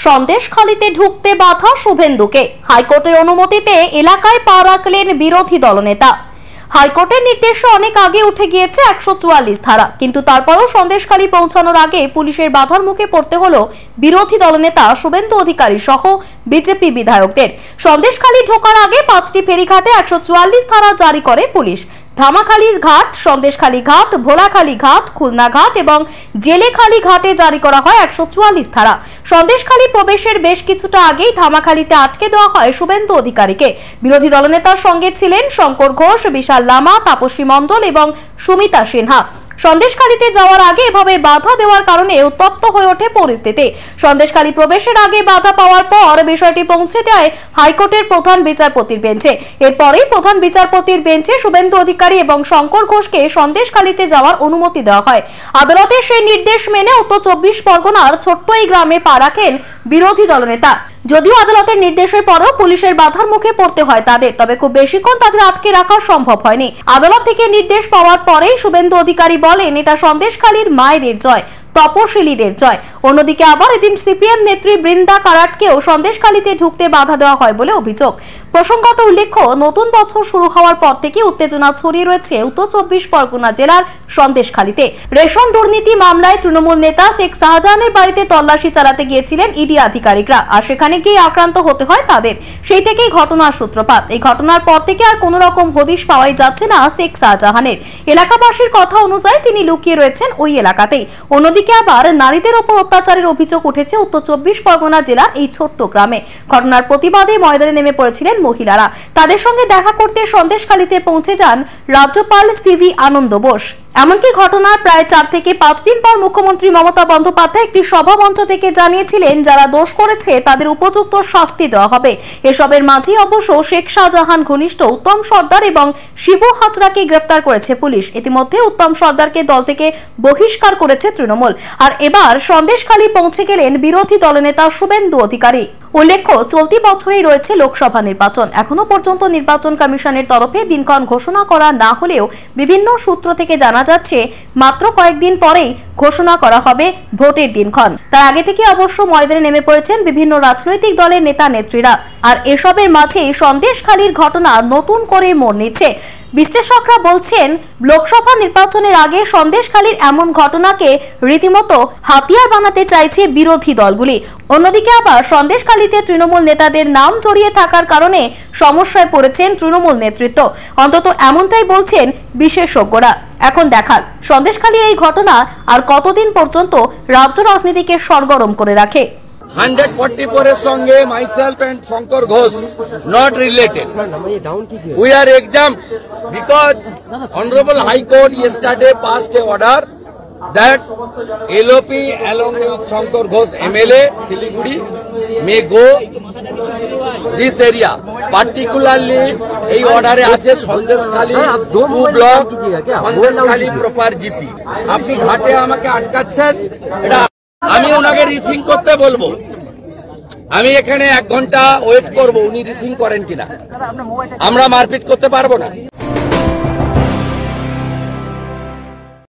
সন্দেশখালীতে ঢুকতে বাধা শুভেন্দুকে, হাইকোর্টের অনুমতিতে এলাকায় পা রাখলেন বিরোধী দলনেতা। হাইকোর্টের নির্দেশে অনেক আগে উঠে গিয়েছে 144 ধারা, কিন্তু তারপরেও সন্দেশখালী পৌঁছানোর আগে পুলিশের বাধার মুখে পড়তে হলো বিরোধী দলনেতা শুভেন্দু অধিকারী সহ বিজেপি বিধায়কদের। সন্দেশখালী ঢোকার আগে 5টি ফেরিঘাটে 144 ধারা জারি করে পুলিশ। ধামাখালী ঘাট, সন্দেশখালী ঘাট, ভোলাখালী ঘাট, খুলনা ঘাট এবং জেলেখালী ঘাটে জারি করা হয় 144 ধারা। সন্দেশখালী প্রবেশের বেশ কিছুটা আগেই ধামাখালীতে আটকে দেওয়া হয় শুভেন্দু অধিকারীকে। বিরোধী দলনেতার সঙ্গে ছিলেন শঙ্কর ঘোষ, বিশাল লামা, তাপসী মণ্ডল এবং সুমিতা সিনহা। সন্দেশখালীতে যাওয়ার আগে এভাবে বাধা দেওয়ার কারণে উত্তপ্ত হয়ে ওঠে পরিস্থিতি। সন্দেশখালী প্রবেশের আগে বাধা পাওয়ার পর বিষয়টি পৌঁছে দেয় হাইকোর্টের প্রধান বিচারপতির বেঞ্চে। এরপরেই প্রধান বিচারপতির বেঞ্চে শুভেন্দু অধিকারী এবং শঙ্কর ঘোষকে সন্দেশখালীতে যাওয়ার অনুমতি দেওয়া হয়। আদালতের সেই নির্দেশ মেনে উত্তর 24 পরগনার ছোট্ট এই গ্রামে পা রাখেন বিরোধী দলনেতা। যদিও আদালতের নির্দেশের পরেও পুলিশের বাধার মুখে পড়তে হয় তাদের, তবে খুব বেশিক্ষণ তাদের আটকে রাখা সম্ভব হয়নি। আদালত থেকে নির্দেশ পাওয়ার পরেই শুভেন্দু অধিকারী বলেন, এটা সন্দেশখালীর মায়েদের জয়, তপশিলীদের জয়। অন্যদিকে আবার এদিন সিপিএম নেত্রী বৃন্দা কারাটকেও সন্দেশখালীতে ঢুকতে বাধা দেওয়া হয় বলে অভিযোগ। প্রসঙ্গত উল্লেখ্য, নতুন বছর শুরু হওয়ার পর থেকে উত্তেজনা ছড়িয়ে রয়েছে উত্তর 24 পরগনা জেলার সন্দেশখালীতে। রেশন দুর্নীতি মামলায় তৃণমূল নেতা শেখ শাহজাহানের বাড়িতে তল্লাশি চালাতে গিয়েছিলেন ইডি আধিকারিকরা, আর সেখানে গিয়ে আক্রান্ত হতে হয় তাদের। সেই থেকেই ঘটনার সূত্রপাত। এই ঘটনার পর থেকে আর কোন রকম হদিশ পাওয়াই যাচ্ছে না শেখ শাহজাহানের। এলাকাবাসীর কথা অনুযায়ী তিনি লুকিয়ে রয়েছেন ওই এলাকাতেই। অন্যদিকে আবার নারীদের ওপর অত্যাচারের অভিযোগ উঠেছে উত্তর 24 পরগনা জেলার এই ছোট্ট গ্রামে। ঘটনার প্রতিবাদে ময়দানে নেমে পড়েছিলেন মহিলারা। তাদের সঙ্গে দেখা করতে সন্দেশখালীতে পৌঁছে যান রাজ্যপাল সিভি আনন্দ বোস। এমনকি ঘটনার প্রায় 4 থেকে 5 দিন পর মুখ্যমন্ত্রী মমতা বন্দ্যোপাধ্যায় একটি সভা মঞ্চ থেকে জানিয়েছিলেন, যারা দোষ করেছে তাদের উপযুক্ত শাস্তি দেওয়া হবে। এসবের মাঝে অবশ্য শেখ শাহজাহান ঘনিষ্ঠ উত্তম সর্দার এবং শিবু হাজরাকে গ্রেফতার করেছে পুলিশ। ইতিমধ্যে উত্তম সর্দারকে দল থেকে বহিষ্কার করেছে তৃণমূল। আর এবার সন্দেশখালী পৌঁছে গেলেন বিরোধী দলনেতা শুভেন্দু অধিকারী। উল্লেখ্য, চলতি বছরেই রয়েছে লোকসভা নির্বাচন। এখনো পর্যন্ত নির্বাচন কমিশনের তরফে দিনক্ষণ ঘোষণা করা না হলেও বিভিন্ন সূত্র থেকে জানা যাচ্ছে মাত্র কয়েকদিন পরেই ঘোষণা করা হবে ভোটের দিনক্ষণ। তার আগে থেকে অবশ্য ময়দানে নেমে পড়েছেন বিভিন্ন রাজনৈতিক দলের নেতা নেত্রীরা। আর এসবের মাঝেই সন্দেশখালীর ঘটনা নতুন করে মোড় নিচ্ছে। বিশ্লেষকরা বলছেন, লোকসভা নির্বাচনের আগে সন্দেশখালীর এমন ঘটনাকে রীতিমতো হাতিয়ার বানাতে চাইছে বিরোধী দলগুলি। অন্যদিকে আবার সন্দেশখালীতে তৃণমূল নেতাদের নাম জড়িয়ে থাকার কারণে সমস্যায় পড়েছেন তৃণমূল নেতৃত্ব, অন্তত এমনটাই বলছেন বিশেষজ্ঞরা। এখন দেখার সন্দেশখালীর এই ঘটনা আর কতদিন পর্যন্ত রাজ্য রাজনীতিকে সরগরম করে রাখে। 144 এর সঙ্গে myself and Shankar Ghosh not related. We are exempt because Honorable High Court yesterday passed a order that LOP along with Shankar Ghosh MLA Siliguri may go this area. Particularly এই অর্ডারে আছে Sandeshkhali 2 block, Sandeshkhali proper GP. আপনি ঘাটে আমাকে আটকাচ্ছেন, এটা আমি ওনাকে rethink করতে বলবো। আমি এখানে 1 ঘন্টা ওয়েট করব উনি রিথিং করেন কিনা। আমরা মারপিট করতে পারবো না।